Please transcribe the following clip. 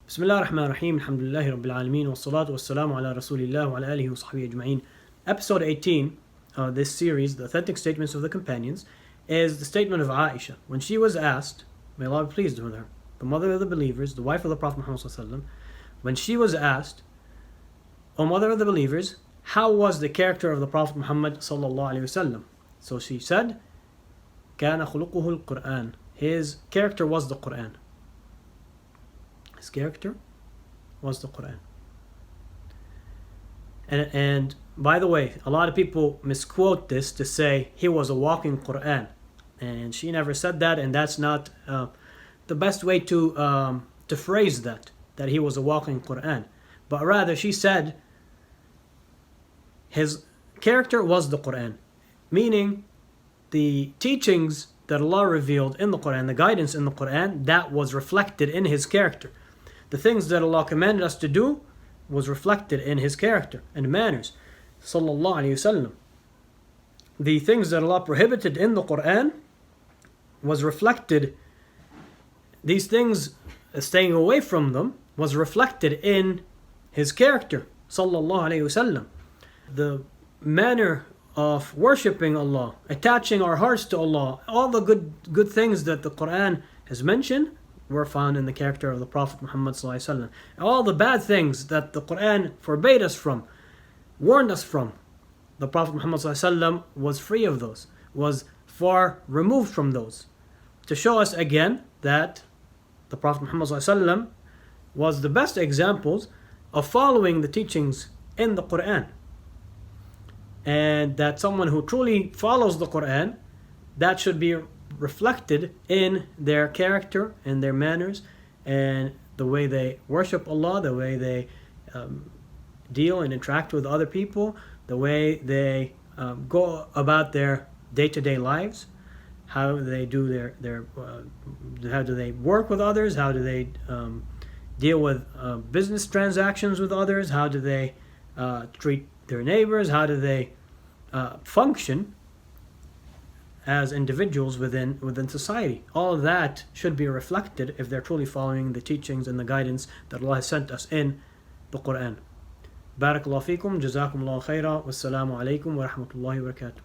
بسم الله الرحمن الرحيم الحمد لله رب العالمين والصلاة والسلام على رسول الله وعلى آله وصحبه أجمعين. Episode 18 of this series, The Authentic Statements of the Companions, is the statement of Aisha. When she was asked, may Allah be pleased with her, the mother of the believers, the wife of the Prophet Muhammad ﷺ, when she was asked, O mother of the believers, how was the character of the Prophet Muhammad ﷺ? So she said, كان خلقه القرآن. His character was the Qur'an. His character was the Qur'an. And by the way, a lot of people misquote this to say he was a walking Qur'an. And she never said that, and that's not the best way to phrase that he was a walking Qur'an. But rather, she said his character was the Qur'an. Meaning, the teachings that Allah revealed in the Qur'an, the guidance in the Qur'an, that was reflected in his character. The things that Allah commanded us to do was reflected in his character and manners. Sallallahu Alaihi Wasallam. The things that Allah prohibited in the Qur'an was reflected, these things, staying away from them, was reflected in his character. Sallallahu Alaihi Wasallam. The manner of worshipping Allah, attaching our hearts to Allah, all the good things that the Qur'an has mentioned were found in the character of the Prophet Muhammad ﷺ. All the bad things that the Qur'an forbade us from, warned us from, the Prophet Muhammad ﷺ was free of those, was far removed from those. To show us again that the Prophet Muhammad ﷺ was the best examples of following the teachings in the Qur'an. And that someone who truly follows the Qur'an, that should be reflected in their character and their manners and the way they worship Allah, the way they deal and interact with other people, the way they go about their day-to-day lives, how they do how do they work with others, how do they deal with business transactions with others, how do they treat their neighbors, how do they function as individuals within society. All of that should be reflected if they're truly following the teachings and the guidance that Allah has sent us in the Qur'an. Barakallahu feekum, jazakumullahu khaira, wassalamu alaikum wa rahmatullahi wa barakatuh.